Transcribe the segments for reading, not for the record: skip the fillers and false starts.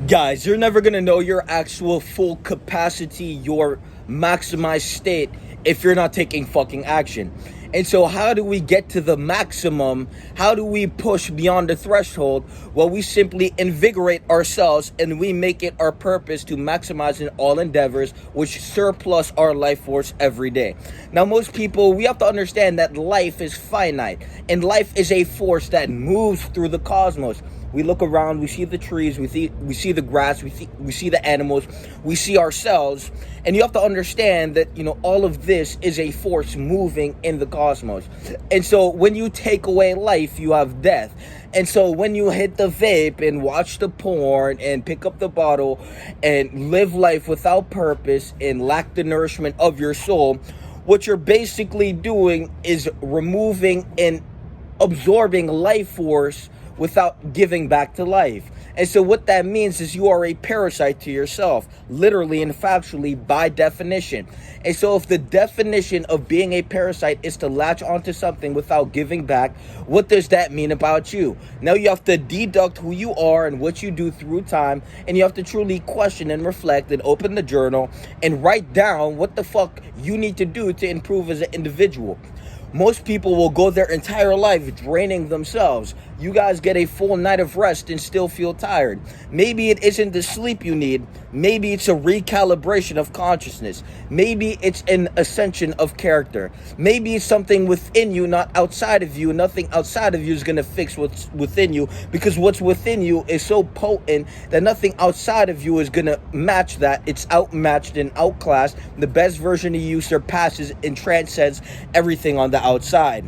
Guys, you're never going to know your actual full capacity, your maximized state, if you're not taking fucking action. And so how do we get to the maximum? How do we push beyond the threshold? Well, we simply invigorate ourselves and we make it our purpose to maximize in all endeavors which surplus our life force every day. Now, most people, we have to understand that life is finite and life is a force that moves through the cosmos. We look around, we see the trees, we see the grass, we see the animals, we see ourselves, and you have to understand that, all of this is a force moving in the cosmos. And so when you take away life, you have death. And so when you hit the vape and watch the porn and pick up the bottle and live life without purpose and lack the nourishment of your soul, what you're basically doing is removing and absorbing life force without giving back to life. And so what that means is you are a parasite to yourself, literally and factually by definition. And so if the definition of being a parasite is to latch onto something without giving back, what does that mean about you? Now you have to deduct who you are and what you do through time, and you have to truly question and reflect and open the journal and write down what the fuck you need to do to improve as an individual. Most people will go their entire life draining themselves. You guys get a full night of rest and still feel tired. Maybe it isn't the sleep you need. Maybe it's a recalibration of consciousness. Maybe it's an ascension of character. Maybe it's something within you, not outside of you. Nothing outside of you is going to fix what's within you, because what's within you is so potent that nothing outside of you is going to match that. It's outmatched and outclassed. The best version of you surpasses and transcends everything on the outside.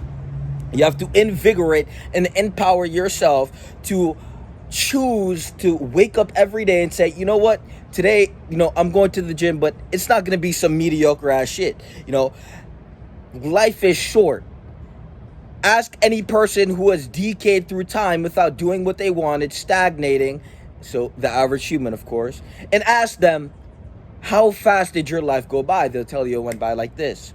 You have to invigorate and empower yourself to choose to wake up every day and say, you know what, today, I'm going to the gym, but it's not going to be some mediocre ass shit. Life is short. Ask any person who has decayed through time without doing what they wanted, stagnating, so the average human, of course, and ask them, how fast did your life go by? They'll tell you it went by like this.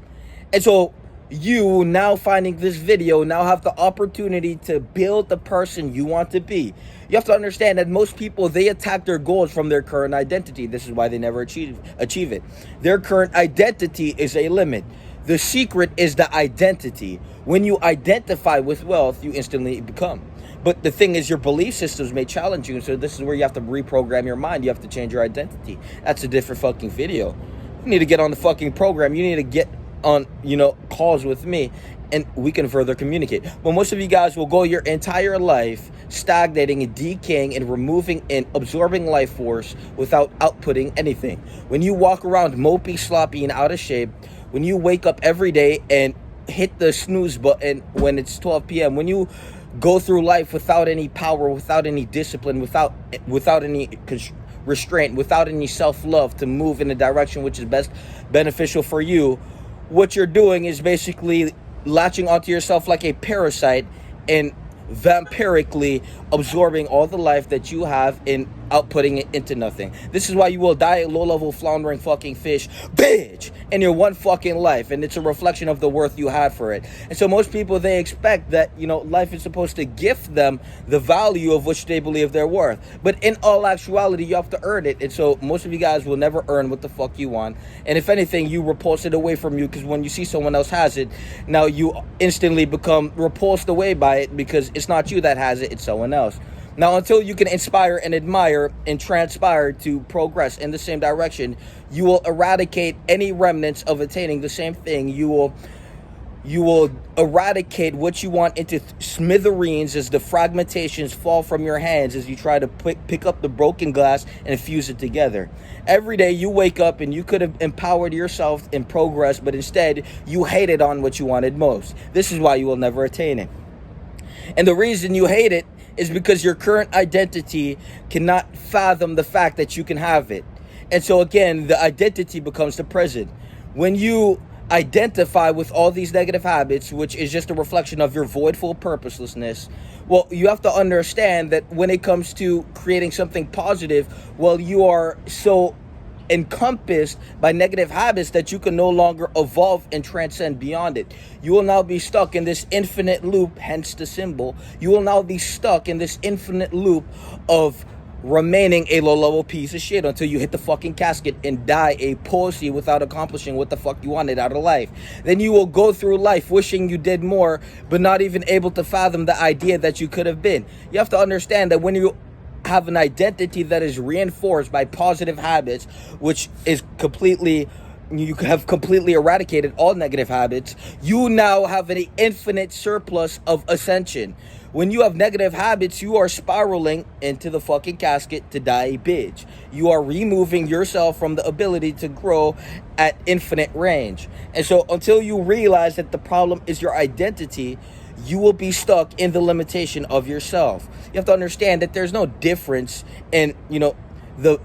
And so you, now finding this video, now have the opportunity to build the person you want to be. You have to understand that most people, they attack their goals from their current identity. This is why they never achieve it. Their current identity is a limit. The secret is the identity. When you identify with wealth, you instantly become. But the thing is, your belief systems may challenge you. So this is where you have to reprogram your mind. You have to change your identity. That's a different fucking video. You need to get on the fucking program. You need to get on, calls with me, and we can further communicate. But most of you guys will go your entire life stagnating and decaying and removing and absorbing life force without outputting anything. When you walk around mopey, sloppy, and out of shape, when you wake up every day and hit the snooze button when it's 12 p.m., when you go through life without any power, without any discipline, without any restraint, without any self-love to move in the direction which is best beneficial for you, what you're doing is basically latching onto yourself like a parasite and vampirically absorbing all the life that you have and outputting it into nothing. This is why you will die a low-level floundering fucking fish, bitch, in your one fucking life, and it's a reflection of the worth you had for it. And so most people, they expect that, life is supposed to gift them the value of which they believe they're worth. But in all actuality, you have to earn it. And so most of you guys will never earn what the fuck you want. And if anything, you repulse it away from you, because when you see someone else has it, now you instantly become repulsed away by it, because it's not you that has it, it's someone else. Now, until you can inspire and admire and transpire to progress in the same direction, you will eradicate any remnants of attaining the same thing. You will eradicate what you want into smithereens as the fragmentations fall from your hands as you try to pick up the broken glass and fuse it together. Every day you wake up and you could have empowered yourself in progress, but instead you hated on what you wanted most. This is why you will never attain it. And the reason you hate it is because your current identity cannot fathom the fact that you can have it. And so again, the identity becomes the prison. When you identify with all these negative habits, which is just a reflection of your voidful purposelessness, well, you have to understand that when it comes to creating something positive, well, you are so encompassed by negative habits that you can no longer evolve and transcend beyond it. You will now be stuck in this infinite loop, hence the symbol. You will now be stuck in this infinite loop of remaining a low-level piece of shit until you hit the fucking casket and die a pussy without accomplishing what the fuck you wanted out of life. Then you will go through life wishing you did more, but not even able to fathom the idea that you could have been. You have to understand that when you have an identity that is reinforced by positive habits, which is you have completely eradicated all negative habits, you now have an infinite surplus of ascension. When you have negative habits, you are spiraling into the fucking casket to die a bitch. You are removing yourself from the ability to grow at infinite range. And so until you realize that the problem is your identity, you will be stuck in the limitation of yourself. You have to understand that there's no difference in, the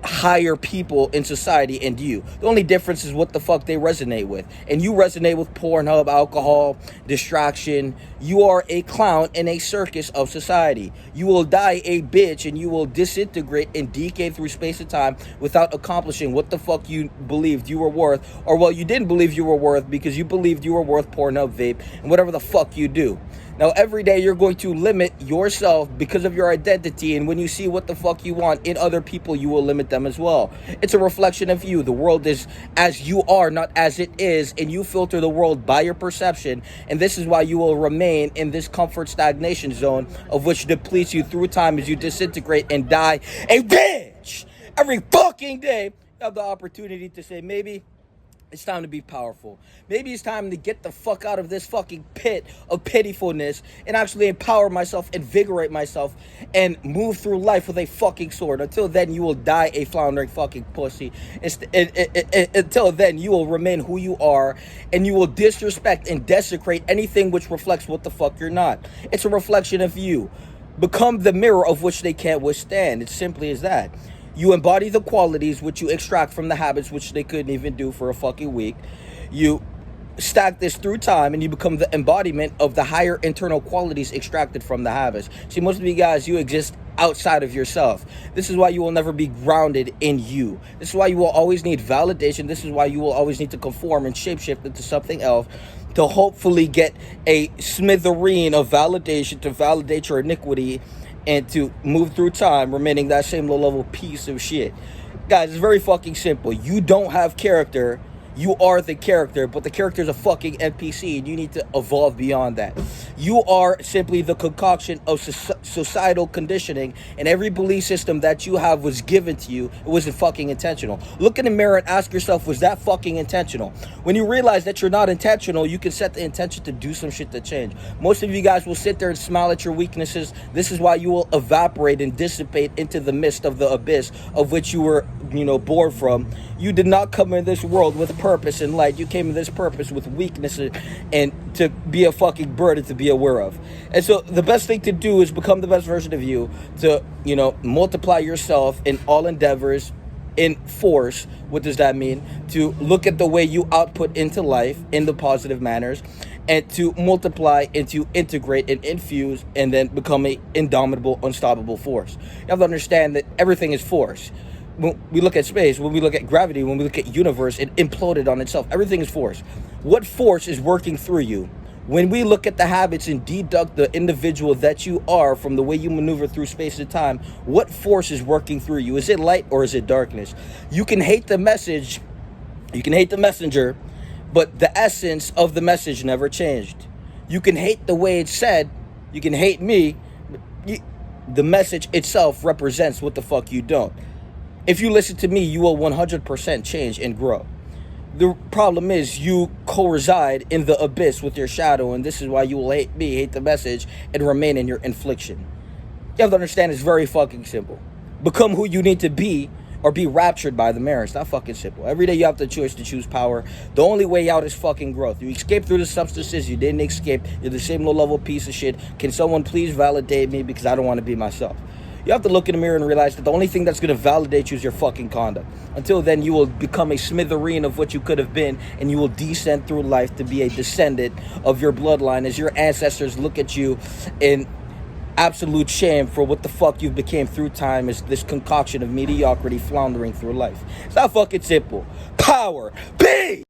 higher people in society and you. The only difference is what the fuck they resonate with. And you resonate with Pornhub, alcohol, distraction. You are a clown in a circus of society. You will die a bitch and you will disintegrate and decay through space and time without accomplishing what the fuck you believed you were worth. Or, well, you didn't believe you were worth because you believed you were worth Pornhub, vape, and whatever the fuck you do. Now, every day you're going to limit yourself because of your identity, and when you see what the fuck you want in other people, you will limit them as well. It's a reflection of you. The world is as you are, not as it is, and you filter the world by your perception, and this is why you will remain in this comfort stagnation zone of which depletes you through time as you disintegrate and die a bitch. Every fucking day, you have the opportunity to say, maybe it's time to be powerful. Maybe it's time to get the fuck out of this fucking pit of pitifulness and actually empower myself, invigorate myself, and move through life with a fucking sword. Until then, you will die a floundering fucking pussy. Until then, you will remain who you are, and you will disrespect and desecrate anything which reflects what the fuck you're not. It's a reflection of you. Become the mirror of which they can't withstand. It's simply as that. You embody the qualities which you extract from the habits which they couldn't even do for a fucking week. You stack this through time and you become the embodiment of the higher internal qualities extracted from the habits. See, most of you guys, you exist outside of yourself. This is why you will never be grounded in you. This is why you will always need validation. This is why you will always need to conform and shapeshift into something else to hopefully get a smithereen of validation to validate your iniquity and to move through time remaining that same low-level piece of shit. Guys, it's very fucking simple. You don't have character. You are the character, but the character is a fucking NPC, and you need to evolve beyond that. You are simply the concoction of societal conditioning, and every belief system that you have was given to you. It wasn't fucking intentional. Look in the mirror and ask yourself, was that fucking intentional? When you realize that you're not intentional, you can set the intention to do some shit to change. Most of you guys will sit there and smile at your weaknesses. This is why you will evaporate and dissipate into the mist of the abyss of which you were, born from. You did not come in this world with purpose and light. You came in this purpose with weaknesses and to be a fucking burden to be aware of. And so the best thing to do is become the best version of you, to, multiply yourself in all endeavors, in force. What does that mean? To look at the way you output into life in the positive manners, and to multiply and to integrate and infuse and then become an indomitable, unstoppable force. You have to understand that everything is force. When we look at space, when we look at gravity, when we look at universe, it imploded on itself. Everything is force. What force is working through you? When we look at the habits and deduct the individual that you are from the way you maneuver through space and time, what force is working through you? Is it light or is it darkness? You can hate the message, you can hate the messenger, but the essence of the message never changed. You can hate the way it's said, you can hate me, but the message itself represents what the fuck you don't. If you listen to me, you will 100% change and grow. The problem is you co-reside in the abyss with your shadow, and this is why you will hate me, hate the message, and remain in your infliction. You have to understand it's very fucking simple. Become who you need to be or be raptured by the mirror. It's not fucking simple. Every day you have the choice to choose power. The only way out is fucking growth. You escape through the substances. You didn't escape. You're the same low-level piece of shit. Can someone please validate me because I don't want to be myself? You have to look in the mirror and realize that the only thing that's going to validate you is your fucking conduct. Until then, you will become a smithereen of what you could have been, and you will descend through life to be a descendant of your bloodline as your ancestors look at you in absolute shame for what the fuck you became through time as this concoction of mediocrity floundering through life. It's not fucking simple. Power. Peace.